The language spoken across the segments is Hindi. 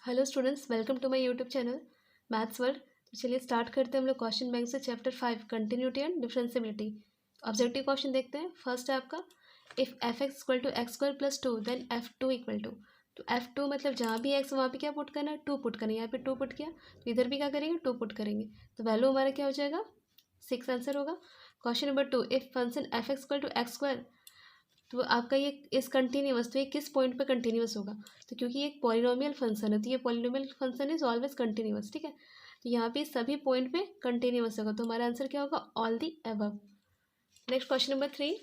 Hello students, welcome to my YouTube channel maths world. तो चलिए स्टार्ट करते हैं हम लोग क्वेश्चन बैंक से chapter 5 continuity and differentiability. Objective question देखते हैं। फर्स्ट है आपका, if f x equal to x square plus two then f two equal to. तो एफ टू मतलब जहाँ भी एक्स वहाँ पे क्या पुट करना है, टू पुट करना है। यहाँ पे टू पुट किया तो इधर भी क्या करेंगे, टू पुट करेंगे। तो वैल्यू हमारा क्या हो जाएगा, 6 आंसर होगा। Question number 2, if function F x equal to x square, तो आपका ये इस कंटिन्यूअस, तो ये किस पॉइंट पे कंटिन्यूअस होगा। तो क्योंकि ये एक पॉलिनोमियल फंक्शन है तो ये polynomial function is always continuous, ठीक है। तो यहाँ पे सभी पॉइंट पे कंटिन्यूअस होगा, तो हमारा आंसर क्या होगा, all the above. Next question number 3,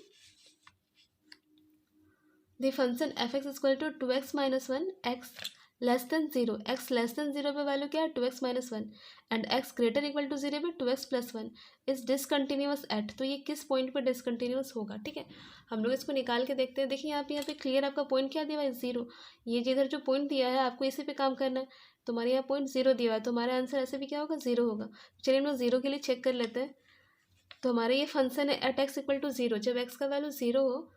the function F x equal to two X minus one X less than zero. X less than zero पे वैल्यू क्या है, two X minus one, and X greater equal to zero पे two X plus one is discontinuous at. तो ये किस पॉइंट पे डिसकंटिन्यूअस होगा, ठीक है। हम लोग इसको निकाल के देखते हैं। देखिए यहाँ पे क्लियर आपका पॉइंट क्या दिया हुआ है, जीरो। ये जिधर जो पॉइंट दिया है आपको इसी पे काम करना है। तो हमारे यहाँ पॉइंट जीरो दिया हुआ है, तो हमारा आंसर ऐसे भी क्या होगा, जीरो होगा। चलिए हम लोग जीरो के लिए चेक कर लेते हैं। तो हमारा ये फंक्शन है at x equal to zero. जब एक्स का वैल्यू जीरो हो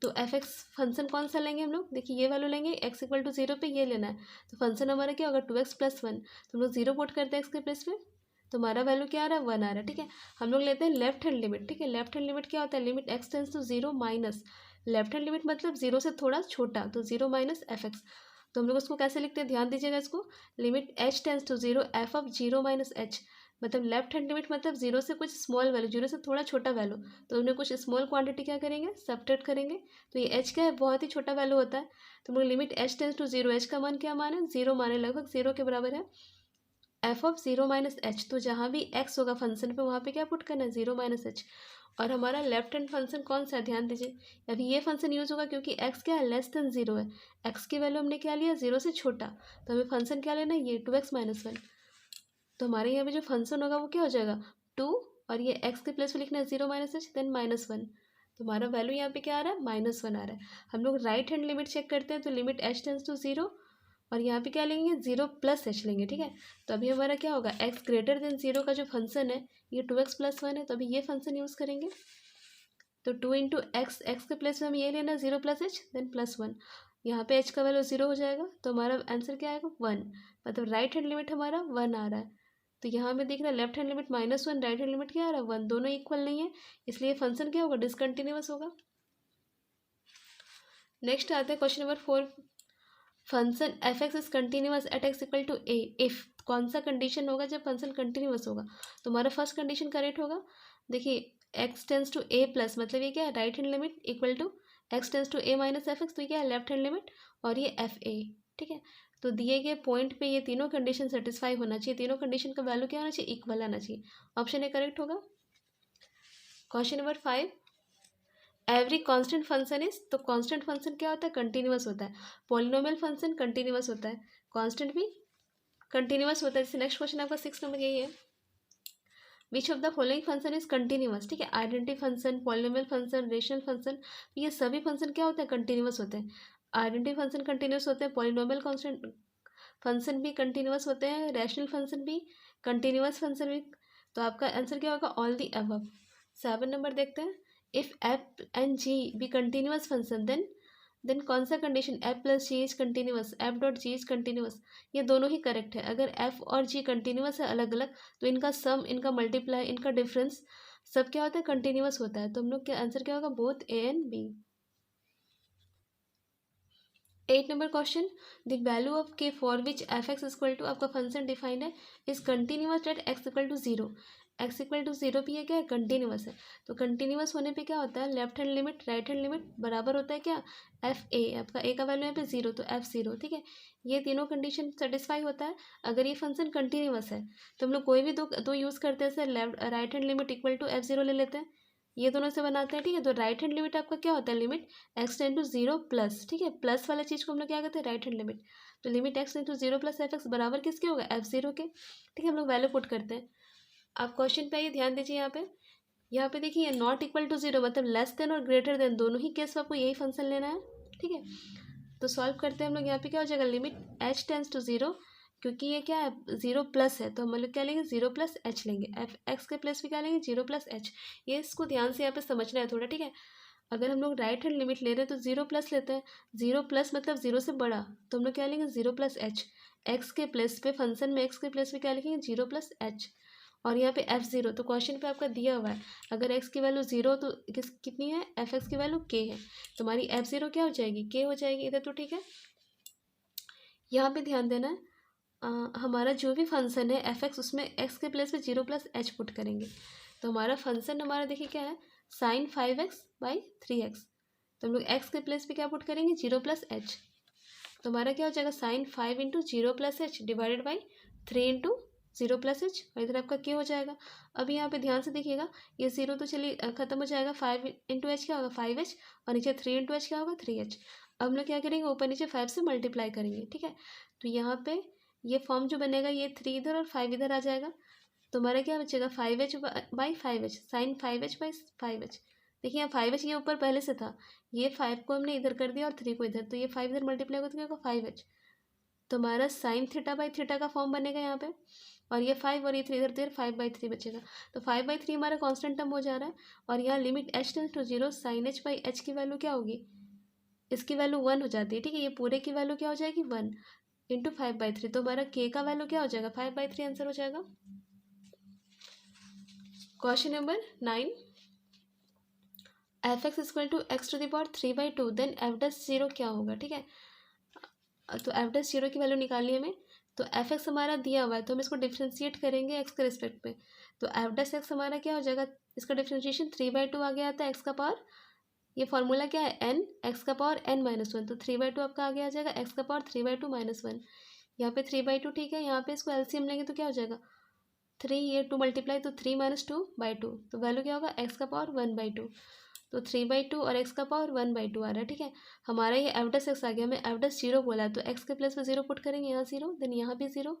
तो एफ एक्स फंक्शन कौन सा लेंगे हम लोग, देखिए ये वैल्यू लेंगे, एक्स इक्वल टू जीरो पे ये लेना है। तो फंक्शन हमारा क्या होगा, टू एक्स प्लस वन। तो हम लोग जीरो पुट करते हैं एक्स के प्लेस पे, तो हमारा वैल्यू क्या आ रहा है, वन आ रहा है, ठीक है। हम लोग लेते हैं लेफ्ट हैंड लिमिट, ठीक है। लेफ्ट हैंड लिमिट क्या होता है, limit x tends to zero minus, left hand limit मतलब जीरो से थोड़ा छोटा, तो जीरो माइनस एफ एक्स। तो हम लोग उसको कैसे लिखते हैं, ध्यान दीजिएगा इसको। Limit h tends to zero f of zero minus h, मतलब लेफ्ट हैंड लिमिट मतलब जीरो से कुछ स्मॉल वैल्यू, जीरो से थोड़ा छोटा वैल्यू, तो उन्हें कुछ स्मॉल क्वांटिटी क्या करेंगे, सब्ट्रैक्ट करेंगे। तो ये एच क्या है, बहुत ही छोटा वैल्यू होता है। तो मुझे limit h tends to zero, h का मान क्या मान है, जीरो मान है, लगभग जीरो के बराबर है। F of zero minus H, तो जहाँ भी एक्स होगा फंक्शन पे वहाँ पे क्या पुट करना है, जीरो माइनस एच। और हमारा लेफ्ट हैंड फंक्शन कौन सा है, ध्यान दीजिए। अभी ये फंक्शन यूज होगा क्योंकि एक्स क्या है, लेस देन जीरो है। एक्स की वैल्यू हमने क्या लिया, जीरो से छोटा, तो हमें फंक्शन क्या लेना है, ये टू एक्स माइनस वन। तो हमारे यहाँ पे जो फंक्शन होगा वो क्या हो जाएगा, टू, और ये एक्स के प्लेस पे लिखना है zero minus h then minus one. तो हमारा वैल्यू यहाँ पे क्या आ रहा है, माइनस वन आ रहा है। हम लोग राइट हैंड लिमिट चेक करते हैं, तो limit h tends to zero, और यहाँ पे क्या लेंगे, जीरो प्लस एच लेंगे, ठीक है। तो अभी हमारा क्या होगा, एक्स ग्रेटर देन जीरो का जो फंक्शन है ये टू एक्स प्लस वन है, तो अभी ये फंक्शन यूज़ करेंगे। तो टू इंटू एक्स, एक्स के प्लेस में हम ये लेना, zero plus h then plus one. यहाँ पे एच का वैल्यू जीरो हो जाएगा, तो हमारा आंसर क्या आएगा, वन। मतलब राइट हैंड लिमिट हमारा वन आ रहा है। तो यहाँ पे देख रहे हैं left hand limit minus one, right hand limit क्या आ रहा है, वन, दोनों इक्वल नहीं है, इसलिए फंक्शन क्या होगा, डिसकंटिन्यूअस होगा। नेक्स्ट आते हैं question number 4, function F x is continuous at x equal to a if. कौन सा कंडीशन होगा जब फंक्शन कंटिन्यूअस होगा। तो हमारा फर्स्ट कंडीशन करेक्ट होगा। देखिए x tends to a plus, मतलब ये क्या है, right hand limit equal to x tends to a minus f x, तो ये क्या है, लेफ्ट हैंड लिमिट, और ये एफ ए, ठीक है। तो दिए गए पॉइंट पे ये तीनों कंडीशन सेटिस्फाई होना चाहिए, तीनों कंडीशन का वैल्यू क्या होना चाहिए, इक्वल आना चाहिए। ऑप्शन ए करेक्ट होगा। Question number 5, every constant function is, तो कांस्टेंट फंक्शन क्या होता है, कंटिन्यूअस होता है। पॉलिनोमियल फंक्शन कंटिन्यूअस होता है, कांस्टेंट भी कंटिन्यूअस होता है। जैसे नेक्स्ट क्वेश्चन आपका 6 नंबर यही है, which of the following function is continuous, ठीक है। Identity function, polynomial function, rational function, ये सभी फंक्शन क्या होते हैं, कंटिन्यूअस होते हैं। आइडेंटिटी फंक्शन कंटिन्यूअस होते हैं, पॉलिनोमियल कांस्टेंट फंक्शन भी कंटिन्यूअस होते हैं, रैशनल फंक्शन भी, कंटिन्यूअस फंक्शन भी। तो आपका आंसर क्या होगा, ऑल दी अबव। 7 नंबर देखते हैं, if f and g be continuous function then कौन सा condition, f plus g is continuous, f dot g is continuous. ये दोनों ही करेक्ट है। अगर एफ और जी कंटिन्यूअस है अलग अलग, तो इनका सम, इनका मल्टीप्लाई, इनका डिफरेंस सब क्या होता है, कंटिन्यूअस होता है। तो हम लोग क्या आंसर क्या होगा, both A and B. 8 number question, the value of k for which f x equal to, आपका फंक्शन डिफाइंड है is continuous at x equal to zero. X equal to zero भी ये क्या है, कंटिन्यूअस है। तो कंटिन्यूअस होने पे क्या होता है, left hand limit right hand limit बराबर होता है क्या, एफ ए। आपका ए का वैल्यू यहाँ पे जीरो, तो एफ जीरो, ठीक है। ये तीनों कंडीशन सेटिस्फाई होता है अगर ये फंक्शन कंटिन्यूअस है। तो हम लोग कोई भी दो यूज़ करते हैं, जैसे left right hand limit equal to f zero ले लेते हैं, ये दोनों से बनाते हैं, ठीक है। तो राइट हैंड लिमिट आपका क्या होता है, limit x tends to zero plus, ठीक है। प्लस वाला चीज़ को हम लोग क्या कहते हैं, राइट हैंड लिमिट। तो limit x tends to zero plus f x बराबर किसके होगा, एफ जीरो के, ठीक है। हम लोग वैल्यू पुट करते हैं। आप क्वेश्चन पे आइए, ध्यान दीजिए यहाँ पे देखिए नॉट इक्वल टू जीरो, मतलब लेस देन और ग्रेटर देन दोनों ही केस में आपको यही फंक्शन लेना है, ठीक है। तो सॉल्व करते हैं हम लोग, यहाँ पे क्या हो जाएगा, limit h tends to zero, क्योंकि ये क्या है, जीरो प्लस है, तो हम लोग क्या लेंगे, जीरो प्लस एच लेंगे। एफ एक्स के प्लस भी क्या लेंगे, जीरो प्लस एच। ये इसको ध्यान से यहाँ पे समझना है थोड़ा, ठीक है। अगर हम लोग राइट हैंड लिमिट ले रहे हैं तो जीरो प्लस लेते हैं, जीरो प्लस मतलब जीरो से बड़ा, तो हम लोग क्या लेंगे जीरो प्लस एच। एक्स के प्लेस पे, फंक्शन में एक्स के प्लेस पे क्या लिखेंगे जीरो प्लस एच। और यहाँ पे एफ जीरो, तो क्वेश्चन पे आपका दिया हुआ है अगर एक्स की वैल्यू जीरो तो कितनी है, एफ एक्स की वैल्यू के है, तो हमारी एफ जीरो क्या हो जाएगी, के हो जाएगी इधर, तो ठीक है। यहाँ पे ध्यान देना है, हमारा जो भी फंक्शन है एफ एक्स, उसमें एक्स के प्लेस पे जीरो प्लस एच पुट करेंगे, तो हमारा फंक्शन हमारा देखिए क्या है, साइन 5x/3x, तो हम लोग एक्स के प्लेस पे क्या पुट करेंगे जीरो प्लस एच, तो हमारा क्या हो जाएगा sine 5 into zero plus h divided by 3 into zero plus h, और इधर आपका क्या हो जाएगा। अब यहाँ पे ध्यान से देखिएगा, ये जीरो तो चलिए खत्म हो जाएगा, 5 इंटू एच क्या होगा 5h, और नीचे 3 इंटू एच क्या होगा 3h। अब हम लोग क्या करेंगे, ऊपर नीचे 5 से मल्टीप्लाई करेंगे, ठीक है। तो यहाँ पे ये फॉर्म जो बनेगा, ये 3 इधर और 5 इधर आ जाएगा, तो हमारा क्या बचेगा 5h/5h, साइन 5h/5h। देखिए यहाँ 5h ये ऊपर पहले से था, ये 5 को हमने इधर कर दिया और 3 को इधर, तो ये 5 इधर मल्टीप्लाई होगा तो क्या होगा 5h, तो हमारा साइन थीटा/थीटा का फॉर्म बनेगा यहाँ पे, और ये 5 और ये 3 इधर, तो 5/3 बचेगा, तो 5/3 हमारा कांस्टेंट टर्म हो जा रहा है। और यहाँ limit h tends to 0, sine h/h की वैल्यू क्या होगी, इसकी वैल्यू 1 हो जाती है, ठीक है। ये पूरे की वैल्यू क्या हो जाएगी 1 इंटू 5/3, तो हमारा k का वैल्यू क्या हो जाएगा 5/3 आंसर हो जाएगा। Question number 9, f x equal to x to the power 3/2, then f dash zero क्या होगा, ठीक है। तो एफ डैश जीरो की वैल्यू निकालनी है हमें, तो एफ एक्स हमारा दिया हुआ है, तो हम इसको डिफ्रेंशिएट करेंगे एक्स के रिस्पेक्ट पे, तो एफ डैश एक्स हमारा क्या हो जाएगा, इसका डिफ्रेंशिएशन 3/2 आ गया आता है एक्स का पावर, ये फॉर्मूला क्या है n, एक्स का पावर n-1, तो 3/2 आपका आगे आ जाएगा एक्स का पावर 3/2 -1, यहाँ पे 3/2 ठीक है, यहाँ पे इसको एलसीएम लेंगे तो क्या हो जाएगा 3, ये 2 मल्टीप्लाई, तो 3 - 2/2, तो वैल्यू क्या होगा एक्स का पावर 1/2, तो 3/2 और एक्स का पावर 1/2 आ रहा है, ठीक है। हमारा ये एफ डैश एक्स आ गया, हमें एफ डैश जीरो बोला है, तो एक्स के प्लेस पे जीरो पुट करेंगे, यहाँ जीरो, देन यहाँ भी जीरो,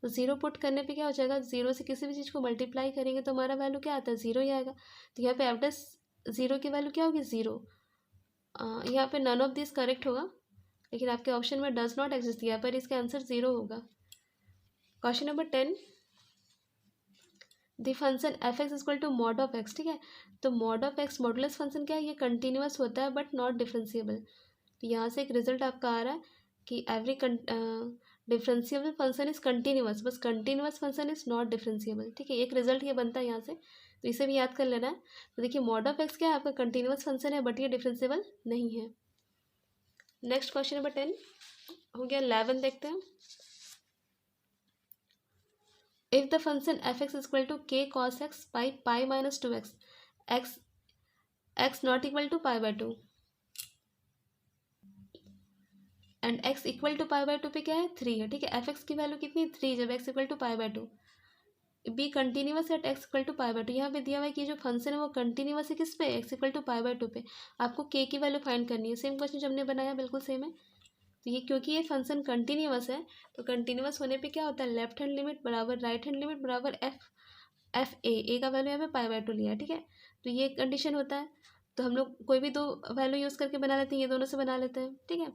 तो जीरो पुट करने पे क्या हो जाएगा, जीरो से किसी भी चीज़ को मल्टीप्लाई करेंगे तो हमारा वैल्यू क्या आता है जीरो ही आएगा, तो यहाँ पे एफ डैश जीरो की वैल्यू क्या होगी जीरो। यहाँ पे नन ऑफ दिस करेक्ट होगा, लेकिन आपके ऑप्शन में डज नॉट एग्जिस्ट दिया, पर इसका आंसर जीरो होगा। Question number 10, the function F x equal to mod of x, ठीक है। तो mod of x modulus function क्या है, ये कंटिन्यूअस होता है बट नॉट डिफरेंशिएबल, तो यहाँ से एक रिजल्ट आपका आ रहा है कि every differentiable function is continuous, बस continuous function is not differentiable, ठीक है। एक रिजल्ट ये बनता है यहाँ से, तो इसे भी याद कर लेना है। तो देखिए मॉड ऑफ एक्स क्या है, आपका कंटिन्यूअस फंक्शन है बट ये डिफरेंशिएबल नहीं है। नेक्स्ट क्वेश्चन नंबर 10 हो गया, 11 देखते हैं। If the function F x equal to k cos x by pi minus 2x, x not equal to π/2 and x equal to π/2 पे क्या है 3 है, ठीक है। एफ एक्स की वैल्यू कितनी 3 जब x equal to π/2, be continuous at x equal to π/2, यहाँ पे दिया हुआ है कि जो फंक्शन है वो कंटिन्यूअस है किस पे, x इक्वल टू π/2 पे, आपको k की वैल्यू फाइंड करनी है। सेम क्वेश्चन जो हमने बनाया बिल्कुल सेम है। तो ये क्योंकि ये फंक्शन कंटिन्यूअस है, तो कंटिन्यूअस होने पे क्या होता है, लेफ्ट हैंड लिमिट बराबर राइट हैंड लिमिट बराबर एफ ए का वैल्यू यहाँ पे π/2 लिया है, ठीक है। तो ये कंडीशन होता है, तो हम लोग कोई भी दो वैल्यू यूज़ करके बना लेते हैं, ये दोनों से बना लेते हैं, ठीक है।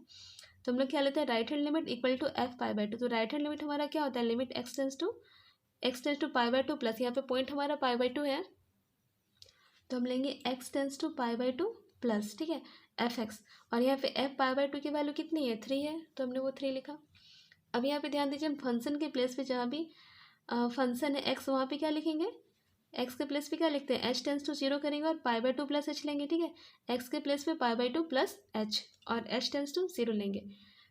तो हम लोग क्या लेते हैं, right hand limit equal to f π/2, तो राइट हैंड लिमिट हमारा क्या होता है, limit x tends to π/2 plus, यहाँ पे पॉइंट हमारा π/2 है, तो हम लेंगे एक्स टेंस टू π/2 प्लस, ठीक है, एफ एक्स, और यहाँ पे एफ π/2 की वैल्यू कितनी है 3 है, तो हमने वो 3 लिखा। अब यहाँ पे ध्यान दीजिए, हम फंक्शन के प्लेस पे जहाँ भी फंक्शन है एक्स, वहाँ पे क्या लिखेंगे, एक्स के प्लेस पे क्या लिखते हैं, एच टेंस टू 0 करेंगे और π/2 प्लस एच लेंगे, ठीक है। एक्स के प्लेस पे π/2 प्लस एच और एच टेंस टू 0 लेंगे,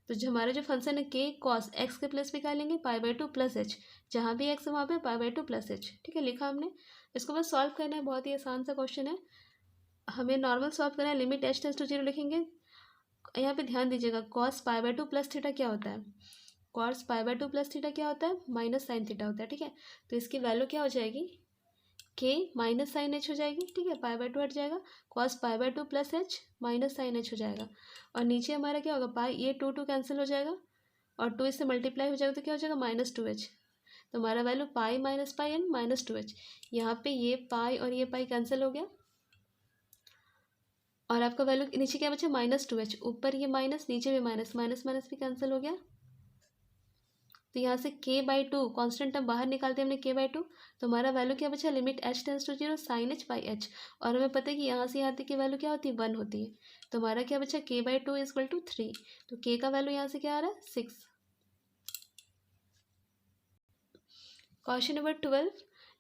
तो जो हमारा जो फंक्शन है के कॉस एक्स के प्लेस पे क्या लेंगे π/2 प्लस एच, जहाँ भी एक्स है वहाँ पे π/2 प्लस एच, ठीक है, लिखा हमने। इसको बस सॉल्व करना है, बहुत ही आसान सा क्वेश्चन है, हमें नॉर्मल सॉल्व करना है, लिमिट एच टेंस टू 0 लिखेंगे। यहाँ पे ध्यान दीजिएगा, कॉस π/2 प्लस थीटा क्या होता है, कॉस π/2 प्लस थीटा क्या होता है, माइनस साइन थीटा होता है, ठीक है। तो इसकी वैल्यू क्या हो जाएगी, के माइनस साइन एच हो जाएगी, ठीक है, π/2 हट जाएगा, cos π/2 plus h minus sine h हो जाएगा, और नीचे हमारा क्या होगा पाई, ये 2 कैंसिल हो जाएगा और 2 इससे मल्टीप्लाई हो जाएगा, तो क्या हो जाएगा -2h, तो हमारा value pi minus pi and -2h, यहाँ पे ये पाई और ये पाई कैंसिल हो गया, और आपका वैल्यू नीचे क्या बचा -2h, ऊपर ये माइनस नीचे भी माइनस, माइनस माइनस भी कैंसिल हो गया, तो यहाँ से k/2 कॉन्स्टेंट टर्म बाहर निकालते हैं हमने k/2, तो हमारा वैल्यू क्या बचा, limit h tends to 0 sine h/h, और हमें पता है कि यहाँ से यहाँ तक की वैल्यू क्या होती है, 1 होती है। तो हमारा क्या बचा, k/2 इक्वल टू 3, तो k का वैल्यू यहाँ से क्या आ रहा है, 6। Question number 12,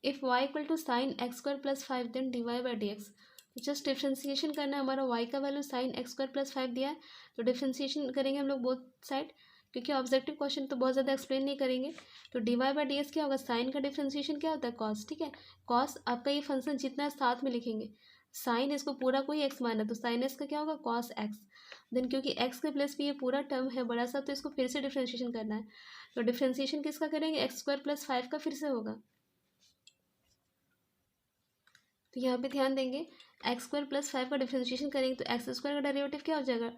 if y equal to sine x square plus 5 then dy/dx। तो जस्ट डिफ्रेंसिएशन करना है, हमारा y का value sine x square plus 5 दिया है, तो डिफ्रेंसिएशन करेंगे हम लोग बोथ साइड, क्योंकि ऑब्जेक्टिव क्वेश्चन तो बहुत ज़्यादा एक्सप्लेन नहीं करेंगे। तो dy/dx क्या होगा, साइन का डिफ्रेंसिएशन क्या होता है, कॉस, ठीक है। कॉस आपका ये फंक्शन जितना है साथ में लिखेंगे, साइन इसको पूरा को ही एक्स माना, तो साइन एक्स का क्या होगा, कॉस एक्स। देन क्योंकि एक्स के प्लस भी ये पूरा टर्म है बड़ा सा, तो इसको फिर से डिफ्रेंशिएशन करना है। तो डिफ्रेंशिएशन किसका करेंगे, एक्स स्क्वायर प्लस 5 का फिर से होगा। तो यहाँ पे ध्यान देंगे, एक्स स्क्वायर प्लस 5 का डिफ्रेंशिएशन करेंगे तो एक्स स्क्वायर का डेरिवेटिव क्या हो जाएगा,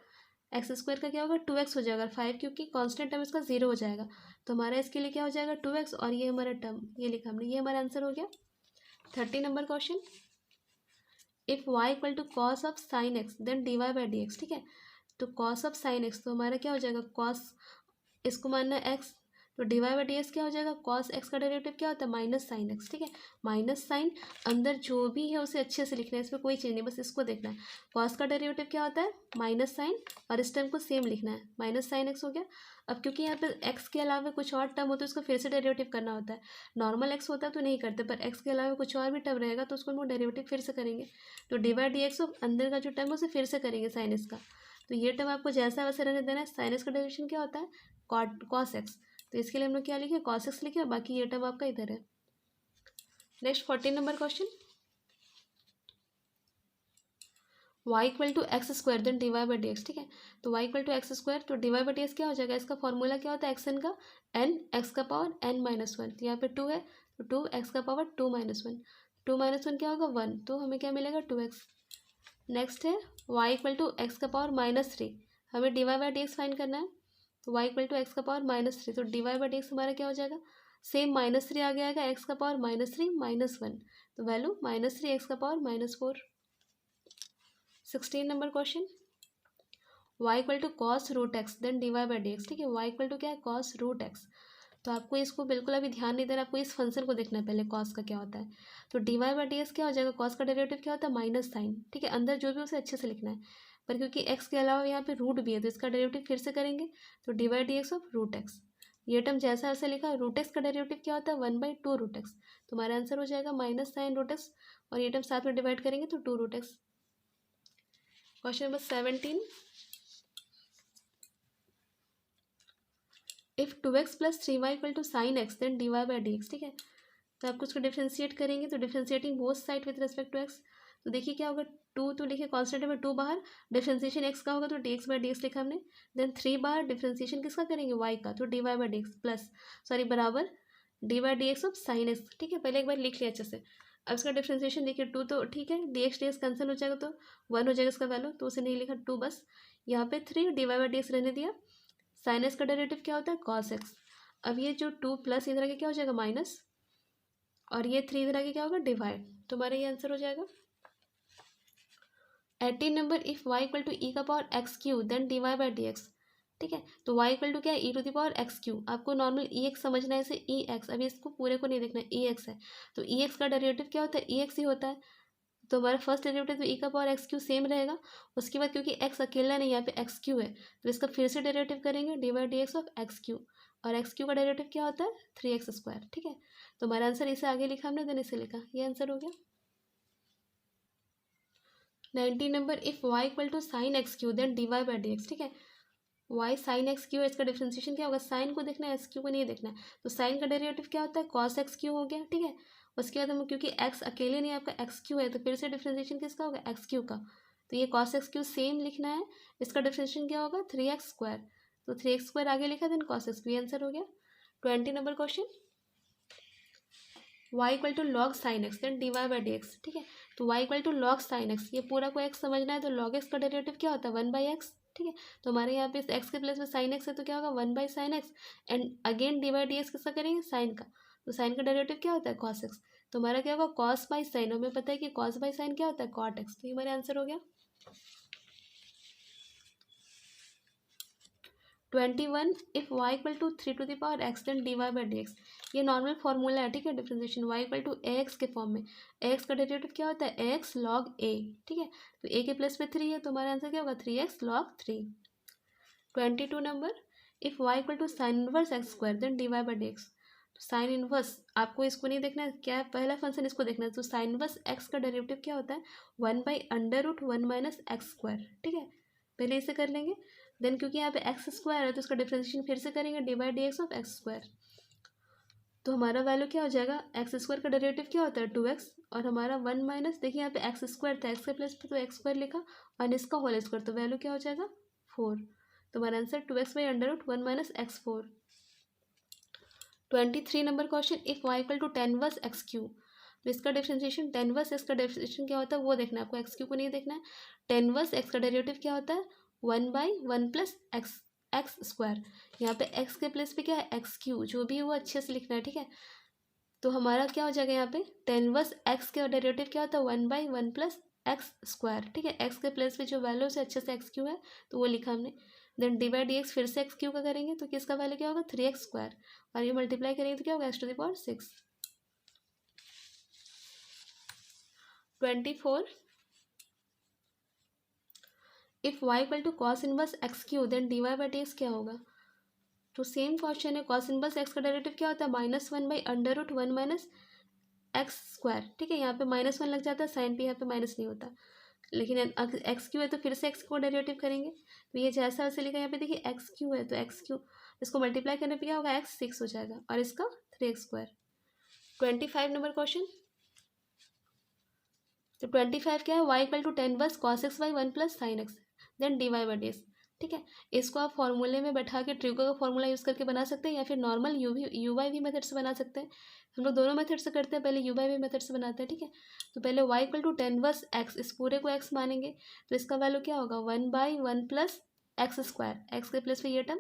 एक्स स्क्वायर का क्या होगा, 2x हो जाएगा, 5 क्योंकि कांस्टेंट टर्म इसका 0 हो जाएगा, तो हमारा इसके लिए क्या हो जाएगा, 2x, और ये हमारा टर्म ये लिखा हमने, ये हमारा आंसर हो गया। 30 number question, if y equal to cos of sine x then dy/dx, ठीक है। तो कॉस ऑफ साइन एक्स, तो हमारा क्या हो जाएगा, कॉस इसको मानना है एक्स, तो dy/dx क्या हो जाएगा, कॉस एक्स का डेरिवेटिव क्या होता है, माइनस साइन एक्स, ठीक है। माइनस साइन अंदर जो भी है उसे अच्छे से लिखना है, इसमें कोई चेंज नहीं, बस इसको देखना है। कॉस का डेरिवेटिव क्या होता है, माइनस साइन, और इस टर्म को सेम लिखना है, माइनस साइन एक्स हो गया। अब क्योंकि यहाँ पे एक्स के अलावा कुछ और टर्म होता है उसको फिर से डेरिवेटिव करना होता है, नॉर्मल एक्स होता है तो नहीं करते, पर एक्स के अलावा कुछ और भी टर्म रहेगा तो उसको हम डेरिवेटिव फिर से करेंगे। तो dy/dx अंदर का जो टर्म है उसे फिर से करेंगे साइन एक्स का, तो ये टर्म आपको जैसा वैसे रहने देना है। साइन एक्स का डेरिवेशन क्या होता है, कॉस एक्स, तो इसके लिए हम लोग क्या लिखे, कॉस एक्स लिखे, और बाकी ये टर्म आपका इधर है। Next 14 number question, y equal to x square then dy/dx, ठीक है। तो y equal to x square, तो dy/dx क्या हो जाएगा, इसका फॉर्मूला क्या होता है, एक्स एन का n x का पावर n-1, तो यहाँ पे 2 है, तो 2x का पावर 2-1, 2-1 क्या होगा, 1, तो हमें क्या मिलेगा, 2x। नेक्स्ट है y इक्वल टू एक्स का पावर -3, हमें dy/dx फाइंड करना है, तो y इक्वल टू एक्स का पावर -3, तो dy/dx हमारा क्या हो जाएगा, सेम -3 आ गया एक्स का पावर -3 -1, तो वैल्यू -3 एक्स का power -4। 16 number question, y equal to cos root x then dy/dx, ठीक है। y इक्वल टू क्या है, कॉस रूट एक्स, तो आपको इसको बिल्कुल अभी ध्यान नहीं देना, आपको इस फंक्शन को देखना है पहले, कॉस का क्या होता है। तो dy/dx क्या हो जाएगा, कॉस का डेरिवेटिव क्या होता है, माइनस साइन, ठीक है। अंदर जो भी उसे अच्छे से लिखना है, पर क्योंकि x के अलावा यहाँ पे रूट भी है तो इसका डेरिवेटिव फिर से करेंगे, तो dy/dx ऑफ रूट एक्स, ये टर्म जैसा वैसे लिखा, रूट एक्स का डेरिवेटिव क्या होता है, 1/2 रूट एक्स, तो हमारा आंसर हो जाएगा माइनस साइन रूट एक्स, और ये टर्म साथ में डिवाइड करेंगे तो 2 root x. Question number 17, if 2x plus 3y equal to sine x then dy/dx, ठीक है। तो आपको उसको डिफ्रेंशिएट करेंगे, तो differentiating both side with respect to x, तो देखिए क्या होगा, 2 तो लिखे कॉन्स्टेंट में 2 बाहर, डिफ्रेंशिएशन एक्स का होगा तो dx/dx लिखा हमने, देन 3 बाहर डिफ्रेंशिएशन किसका करेंगे, y का, तो dy/dx प्लस सॉरी बराबर dy/dx ऑफ साइन एक्स, ठीक है। पहले एक बार लिख लिया अच्छे से। अब इसका डिफ्रेंशिएशन देखिए, 2 तो ठीक है, dx/dx कैंसिल हो जाएगा तो 1 हो जाएगा इसका वैल्यू, तो उसे नहीं लिखा 2 बस, यहाँ पे 3 dy/dx रहने दिया। साइन एक्स का डेरिवेटिव क्या होता है, कॉस एक्स, अब ये जो 2 प्लस इधर आके क्या हो जाएगा माइनस, और ये 3 इधर आके क्या होगा, डिवाइड, तो हमारा ये आंसर हो जाएगा। 18 number, if y equal to e का power x cube then dy/dx, ठीक है। तो y इक्वल टू क्या है, e to the power x q, आपको नॉर्मल ई एक्स समझना है, इसे ई एक्स, अभी इसको पूरे को नहीं देखना है, ई एक्स है, तो ई एक्स का डेरिवेटिव क्या होता है, ई एक्स ही होता है, तो हमारा फर्स्ट डेरिवेटिव तो ई का पावर एक्स क्यू सेम रहेगा। उसके बाद क्योंकि एक्स अकेला नहीं, यहाँ पे एक्स क्यू है, तो इसका फिर से डेरिवेटिव करेंगे, dy/dx ऑफ एक्स क्यू, और एक्स क्यू का डेरिवेटिव क्या होता है, 3x², ठीक है। तो हमारा आंसर इसे आगे लिखा हमने, देन इसे लिखा, ये आंसर हो गया। 19 number, if y equal to sine x cube then dy/dx, ठीक है। y साइन एक्स क्यू है, इसका डिफ्रेंशिएशन क्या होगा, साइन को देखना है, एक्स क्यू को नहीं देखना है, तो साइन का डेरिवेटिव क्या होता है, कॉस एक्स क्यू हो गया, ठीक है। उसके बाद हम क्योंकि x अकेले नहीं आपका एक्स क्यू है, तो फिर से डिफ्रेंशिएशन किसका होगा, एक्स क्यू का, तो ये कॉस एक्स क्यू सेम लिखना है, इसका डिफ्रेंशिएशन क्या होगा, 3x², तो 3x² आगे लिखा, then cos x cube, answer हो गया। 20 number question, y equal to log sine x then dy/dx, ठीक है। तो y equal to log sine x, ये पूरा को x समझना है, तो लॉग एक्स का डेरिवेटिव क्या होता है, 1/x, ठीक है। तो हमारे यहाँ पे x के प्लेस में साइन एक्स है, तो क्या होगा 1/sin x, and again dy/dx किसका करेंगे, साइन का, तो साइन का डेरिवेटिव क्या होता है, कॉस एक्स, तो हमारा क्या होगा, कॉस बाई साइन, हमें पता है कि कॉस बाई साइन क्या होता है, कॉट एक्स, तो ये हमारा आंसर हो गया। 21 if y equal to 3 to the power x then dy by d x. ये नॉर्मल फॉर्मूला है, ठीक है, differentiation y equal to a x के फॉर्म में। ए एक्स का डेरिवेटिव क्या होता है, एक्स लॉग ए, ठीक है। तो ए के प्लेस पे 3 है तो हमारा आंसर क्या होगा, 3x log 3। 22 number, if y equal to sine inverse x square then d y by d x. तो साइन इनवर्स आपको इसको नहीं देखना है, क्या है पहला फंक्शन, इसको देखना है। तो साइन इनवर्स एक्स का डेरिवेटिव क्या होता है, 1/√1 माइनस एक्स स्क्वायर, ठीक है। पहले इसे कर लेंगे, देन क्योंकि यहाँ पे एक्स स्क्वायर है तो उसका डिफ्रेंशिएशन फिर से करेंगे, d by d x of x square. तो हमारा वैल्यू क्या हो जाएगा, एक्स स्क्वायर का डेरिवेटिव क्या होता है 2x, और हमारा 1 माइनस, देखिए यहाँ पे एक्स स्क्वायर था, एक्स के प्लेस पे तो एक्स स्क्वायर लिखा और इसका होल स्क्वायर, तो वैल्यू क्या हो जाएगा 4। तो हमारा answer 2x/√1 minus x 4। 23 number question, if y equal to 10 verse x cube. तो इसका डिफ्रेंशिएशन 10 वर्स एक्स का डिफ्रेंशिएशन क्या होता है वो देखना है आपको, एक्स क्यू को नहीं देखना है। 10 वर्स एक्स का डेरिवेटिव क्या होता है, 1/1 प्लस एक्स एक्स स्क्वायर। यहाँ पे एक्स के प्लेस पे क्या है, एक्स क्यू, जो भी है वो अच्छे से लिखना है, ठीक है। तो हमारा क्या हो जाएगा यहाँ पे 10 वर्स एक्स का डेरिवेटिव क्या होता है, 1/1 प्लस एक्स स्क्वायर, ठीक है। एक्स के प्लेस पे जो वैल्यू से अच्छे से एक्स क्यू है तो वो लिखा हमने। Then d by d x फिर से एक्स क्यू का करेंगे तो किसका वैल्यू क्या होगा, 3x स्क्वायर, और ये मल्टीप्लाई करेंगे तो क्या होगा, x to the power 6। 24 if y equal to cos inverse x cube then d y by d x क्या होगा। तो सेम क्वेश्चन है, कॉस इनवर्स एक्स का डेरिवेटिव क्या होता है, -1/√1 माइनस एक्स स्क्वायर, ठीक है। यहाँ पे -1 लग जाता है, साइन पे यहाँ पे माइनस नहीं होता, लेकिन एक्स क्यू है तो फिर से एक्स को डेरिवेटिव करेंगे। तो ये जैसा वैसे लिखा, यहाँ पे देखिए एक्स क्यू है तो एक्स क्यू, इसको मल्टीप्लाई करने पे क्या होगा, एक्स 6 हो जाएगा और इसका 3x स्क्वायर। 25 नंबर क्वेश्चन, तो 25 क्या है, y equal to 10 inverse cos x by 1 plus sine x then d y by d x, ठीक है। इसको आप फॉर्मूले में बैठा के ट्रिगो का फॉर्मूला यूज़ करके बना सकते हैं या फिर normal u by v method से बना सकते हैं। हम लोग दोनों मेथड से करते हैं, पहले यू बाई वी मेथड से बनाते हैं, ठीक है। तो पहले y equal to 10 verse x, इस पूरे को x मानेंगे तो इसका वैल्यू क्या होगा, 1/1 प्लस एक्स स्क्वायर, एक्स के प्लेस पे ये टर्म,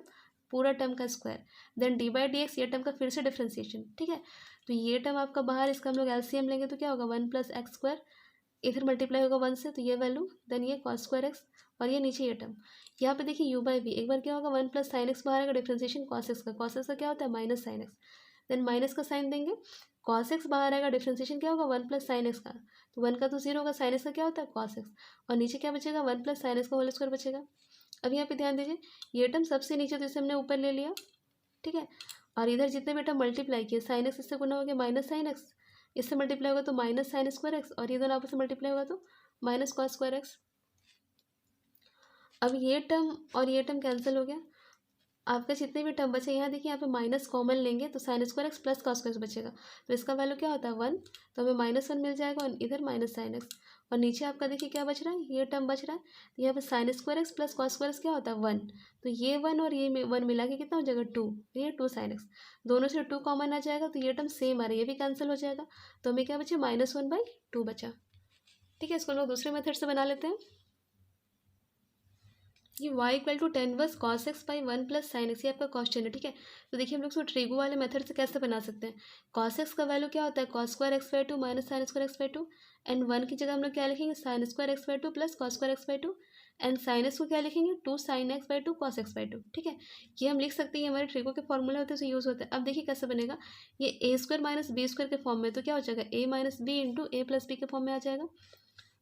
पूरा टर्म का square, then d by d x, ये टर्म का फिर से डिफ्रेंसिएशन, ठीक है। तो ये टर्म आपका बाहर, इसका हम लोग एलसीएम लेंगे तो क्या होगा, 1 प्लस एक्स स्क्वायर, इधर मल्टीप्लाई होगा 1 से तो ये वैल्यू, देन ये कॉस स्क्वायर एक्स, और ये नीचे ये टर्म। यहाँ पे देखिए यू बाई वी, एक बार क्या होगा 1 प्लस साइन एक्स बाहर आएगा, डिफ्रेंसिएशन कॉस एक्स का, कॉस एक्स का क्या होता है minus sine x, then minus का साइन देंगे, कॉस एक्स बाहर आएगा, डिफ्रेंसिएशन क्या होगा 1 प्लस साइन एक्स का, तो 1 का तो 0 होगा, साइन एक्स का क्या होता है कॉस एक्स, और नीचे क्या बचेगा 1 प्लस साइन एक्स का होल स्क्वायर बचेगा। अब यहाँ पे ध्यान दीजिए, ये टर्म सबसे नीचे तो इसे हमने ऊपर ले लिया, ठीक है, और इधर जितने भी टर्म मल्टीप्लाई किए, साइन एक्स इससे गुना हो गया माइनस साइन एक्स, इससे मल्टीप्लाई होगा तो माइनस साइन स्क्वायर एक्स, और ये दोनों आपस में मल्टीप्लाई होगा तो माइनस कॉस स्क्वायर एक्स। अब ये टर्म और ये टर्म कैंसिल हो गया, आपका जितने भी टर्म बचे, यहाँ देखिए यहाँ पे माइनस कॉमन लेंगे तो sine square x plus cos square बचेगा, तो इसका वैल्यू क्या होता है 1, तो हमें -1 मिल जाएगा और इधर माइनस साइन एक्स, और नीचे आपका देखिए क्या बच रहा है, ये टर्म बच रहा है, तो यहाँ पे sine square x plus cos square x क्या होता है 1, तो ये 1 और ये 1 मिला के कितना हो जाएगा 2, ये 2 साइन एक्स, दोनों से 2 कॉमन आ जाएगा तो ये टर्म सेम आ रहा है, ये भी कैंसिल हो जाएगा, तो हमें क्या बचे -1/2 बचा, ठीक है। इसको हम लोग दूसरे मेथड से बना लेते हैं। ये y equal to 10 inverse cos x by 1 plus sine x, ये आपका क्वेश्चन है, ठीक है। तो देखिए हम लोग इसको ट्रिगो वाले मेथड से कैसे बना सकते हैं, कॉस एक्स का वैल्यू क्या होता है cos square x by 2 minus sine square x by 2, and 1 की जगह हम लोग क्या लिखेंगे sine square x by 2 plus cos square x by 2, and sign x को क्या लिखेंगे 2 sign x by 2 cos x by 2, ठीक है। ये हम लिख सकते हैं, ये हमारे ट्रिगो के फॉर्मूले होते हैं उसे यूज़ होता है। अब देखिए कैसे बनेगा, ये a square minus b square के फॉर्म में, तो क्या हो जाएगा a minus b into a plus b के फॉर्म में आ जाएगा।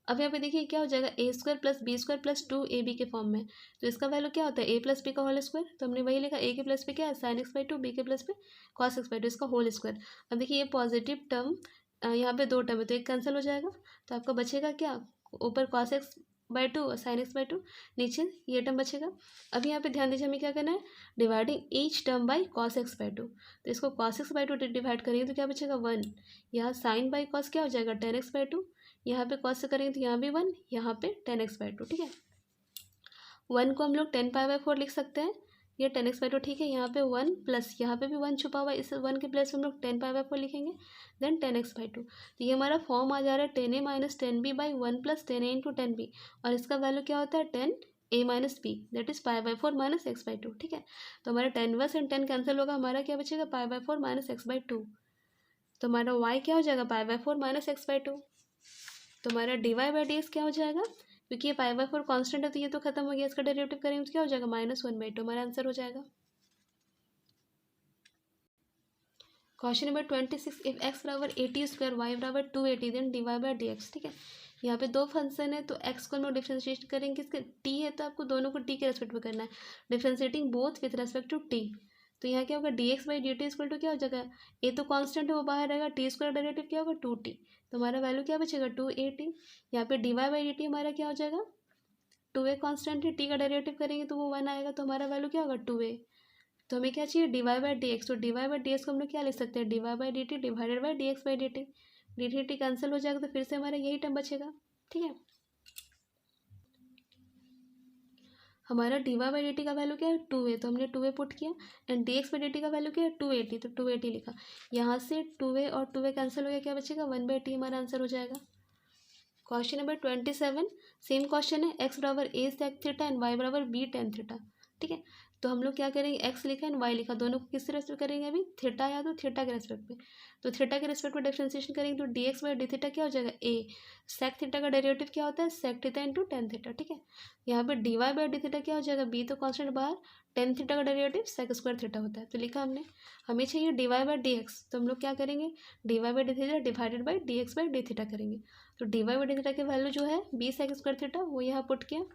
अब यहाँ पे देखिए क्या हो जाएगा a square plus b square plus 2ab के फॉर्म में, तो इसका वैल्यू क्या होता है ए प्लस बी का होल स्क्वायर, तो हमने वही लिखा, ए के प्लस पे क्या है साइन एक्स बाई 2, बी के प्लस पे कॉस एक्स बाई 2, इसका होल स्क्वायर। अब देखिए ये पॉजिटिव टर्म, यहाँ पे 2 टर्म है तो एक कैंसिल हो जाएगा, तो आपका बचेगा क्या, ऊपर कॉस एक्स बाई 2 और साइन एक्स बाई 2, नीचे ये टर्म बचेगा। अब यहाँ पे ध्यान दीजिए हमें क्या करना है, dividing each term by cos x by 2, तो इसको कॉस एक्स बाई 2 डिवाइड करेंगे तो क्या बचेगा 1, यहाँ साइन बाई कॉस क्या हो जाएगा 10x बाई 2, यहाँ पे कॉस से करेंगे तो यहाँ भी 1, यहाँ पे 10x बाई 2, ठीक है। 1 को हम लोग 10 पाई बाई 4 लिख सकते हैं, ये 10x बाई 2, ठीक है। यहाँ पे 1 प्लस यहाँ पे भी 1 छुपा हुआ है, इस 1 के प्लेस हम लोग 10 पाई बाई 4 लिखेंगे, देन 10x बाई 2, तो ये हमारा फॉर्म आ जा रहा है 10a minus 10b by 1 plus 10a into 10b, और इसका वैल्यू क्या होता है 10a minus b, that is pi by 4 minus x by 2, ठीक है। तो हमारा 10 वर्स एंड 10 कैंसिल होगा, हमारा क्या बचेगा pi by 4 minus x by 2, तो हमारा y क्या हो जाएगा pi by 4 minus x by 2, तो हमारा d y by d x क्या हो जाएगा, क्योंकि ये पाई/4 कांस्टेंट है तो ये तो खत्म हो गया, इसका डेरिवेटिव करेंगे तो क्या हो जाएगा -1/2, हमारा आंसर हो जाएगा। क्वेश्चन नंबर 26, इफ x बराबर 80 स्क्वायर वाई बराबर 280 देन dy/dx। ठीक है, यहाँ पे दो फंक्शन है तो x को हम लोग डिफ्रेंशिएट करेंगे, इसके t है तो आपको दोनों को t के रेस्पेक्ट में करना है, differentiating both with respect to t। तो यहाँ क्या होगा dx/dt इक्वल टू क्या हो जाएगा, a तो कांस्टेंट है वो बाहर रहेगा, t स्क्वायर डेरिवेटिव क्या होगा 2t, तो हमारा वैल्यू क्या बचेगा 280। यहाँ पे dy/dt हमारा क्या हो जाएगा 2a कांस्टेंट है, t का डेरिवेटिव करेंगे तो वो 1 आएगा, तो हमारा वैल्यू क्या होगा 2a। तो हमें क्या चाहिए dy/dx, तो dy/dx को हम लोग क्या लिख सकते हैं dy/dt divided by dx/dt, dt cancel हो जाएगा तो फिर से हमारा यही टर्म बचेगा। ठीक है, हमारा dy/dt का वैल्यू क्या है 2a, तो हमने 2a पुट किया, एंड dx/dt का वैल्यू क्या है 280, तो 280 लिखा, यहाँ से 2a और 2a कैंसिल हो गया, क्या बचेगा 1/t, हमारा आंसर हो जाएगा। क्वेश्चन नंबर 27, सेम क्वेश्चन है, x बराबर a sec theta and y बराबर b tan थीटा। ठीक है, तो हम लोग क्या करेंगे x लिखा एंड y लिखा, दोनों को किससे रेस्पेक्ट करेंगे अभी, थीटा या तो थीटा के रेस्पेक्ट में, तो थीटा के रेस्पेक्ट में डिफ्रेंशिएशन करेंगे तो dx/d थीटा क्या हो जाएगा a, sec थीटा का डेरिवेटिव क्या होता है sec theta into tan theta. ठीक है, यहाँ पे dy/d थीटा क्या हो जाएगा, b तो कॉन्स्टेंट बाहर, tan थीटा का डेरिवेटिव sec स्क्वायर थीटा होता है, तो लिखा हमने। हमें चाहिए dy/dx, तो हम लोग क्या करेंगे dy/d theta divided by dx/d theta करेंगे, तो dy/d थीटा की वैल्यू जो है b sec स्क्वायर थीटा वो यहाँ पुट किया,